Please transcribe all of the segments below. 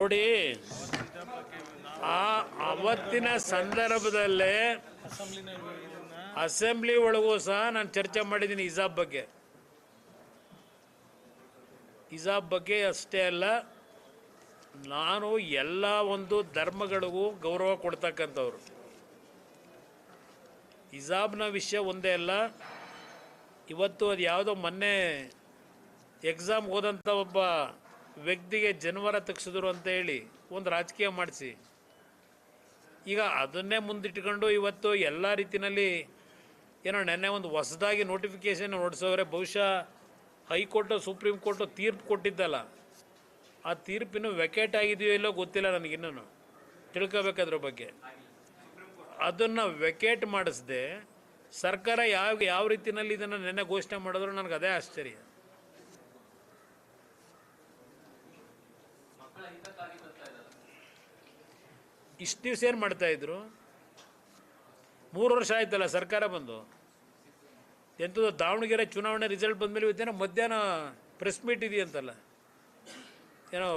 ನೋಡಿ, ಅವತ್ತಿನ ಸಂದರ್ಭದಲ್ಲೇ ಅಸೆಂಬ್ಲಿ ಒಳಗೂ ಸಹ ನಾನು ಚರ್ಚೆ ಮಾಡಿದ್ದೀನಿ ಹಿಜಾಬ್ ಬಗ್ಗೆ ಅಷ್ಟೇ ಅಲ್ಲ, ನಾನು ಎಲ್ಲ ಒಂದು ಧರ್ಮಗಳಿಗೂ ಗೌರವ ಕೊಡ್ತಕ್ಕಂಥವ್ರು. ಹಿಜಾಬ್ನ ವಿಷಯ ಒಂದೇ ಅಲ್ಲ, ಇವತ್ತು ಅದು ಯಾವುದೋ ಮೊನ್ನೆ ಎಕ್ಸಾಮ್ ಹೋದಂಥ ಒಬ್ಬ ವ್ಯಕ್ತಿಗೆ ಜನವರ ತೆಗೆಸಿದ್ರು ಅಂತ ಹೇಳಿ ಒಂದು ರಾಜಕೀಯ ಮಾಡಿಸಿ ಈಗ ಅದನ್ನೇ ಮುಂದಿಟ್ಕೊಂಡು ಇವತ್ತು ಎಲ್ಲ ರೀತಿಯಲ್ಲಿ ಏನೋ ನೆನ್ನೆ ಒಂದು ಹೊಸದಾಗಿ ನೋಟಿಫಿಕೇಷನ್ ಹೊರಡಿಸೋರೆ. ಬಹುಶಃ ಹೈಕೋರ್ಟು ಸುಪ್ರೀಂ ಕೋರ್ಟು ತೀರ್ಪು ಕೊಟ್ಟಿದ್ದಲ್ಲ, ಆ ತೀರ್ಪಿನ ವೆಕೇಟ್ ಆಗಿದೆಯೋ ಇಲ್ಲೋ ಗೊತ್ತಿಲ್ಲ ನನಗಿನ್ನೂ, ತಿಳ್ಕೋಬೇಕಾದ್ರ ಬಗ್ಗೆ. ಅದನ್ನು ವೆಕೇಟ್ ಮಾಡಿಸದೆ ಸರ್ಕಾರ ಯಾವ ರೀತಿಯಲ್ಲಿ ಇದನ್ನು ನೆನ್ನೆ ಘೋಷಣೆ ಮಾಡಿದ್ರು ನನಗೆ ಅದೇ ಆಶ್ಚರ್ಯ. ಇಷ್ಟು ದಿವಸ ಏನು ಮಾಡ್ತಾಯಿದ್ರು? 3 ವರ್ಷ ಆಯ್ತಲ್ಲ ಸರ್ಕಾರ ಬಂದು. ಎಂಥದ್ದು ದಾವಣಗೆರೆ ಚುನಾವಣೆ ರಿಸಲ್ಟ್ ಬಂದಮೇಲೆ ಇವತ್ತೇನೋ ಮಧ್ಯಾಹ್ನ ಪ್ರೆಸ್ ಮೀಟ್ ಇದೆಯಂತಲ್ಲ, ಏನೋ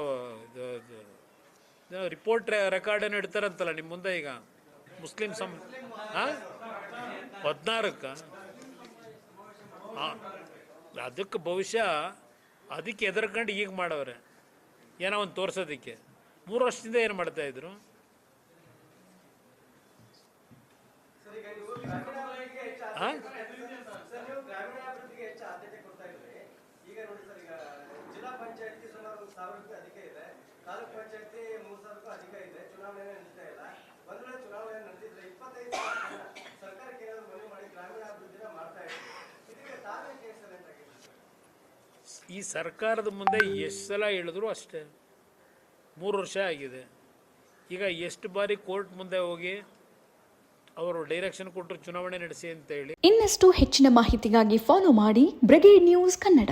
ರಿಪೋರ್ಟ್ ರೆಕಾರ್ಡ್ ಏನೋ ಇಡ್ತಾರಂತಲ್ಲ ನಿಮ್ಮ ಮುಂದೆ. ಈಗ ಮುಸ್ಲಿಂ 14ಕ್ಕೆ ಅದಕ್ಕೆ ಬಹುಶಃ ಅದಕ್ಕೆ ಎದುರ್ಕೊಂಡು ಈಗ ಮಾಡವ್ರೆ, ಏನೋ ಒಂದು ತೋರಿಸೋದಕ್ಕೆ. 3 ವರ್ಷದಿಂದ ಏನು ಮಾಡ್ತಾಯಿದ್ರು? ಈ ಸರ್ಕಾರದ ಮುಂದೆ ಎಷ್ಟು ಸಲ ಹೇಳಿದ್ರು ಅಷ್ಟೇ, 3 ವರ್ಷ ಆಗಿದೆ. ಈಗ ಎಷ್ಟು ಬಾರಿ ಕೋರ್ಟ್ ಮುಂದೆ ಹೋಗಿ ಅವರು ಡೈರೆಕ್ಷನ್ ಕೊಟ್ಟರು ಚುನಾವಣೆ ನಡೆಸಿ ಅಂತ ಹೇಳಿ. ಇನ್ನಷ್ಟು ಹೆಚ್ಚಿನ ಮಾಹಿತಿಗಾಗಿ ಫಾಲೋ ಮಾಡಿ ಬ್ರಿಗೇಡ್ ನ್ಯೂಸ್ ಕನ್ನಡ.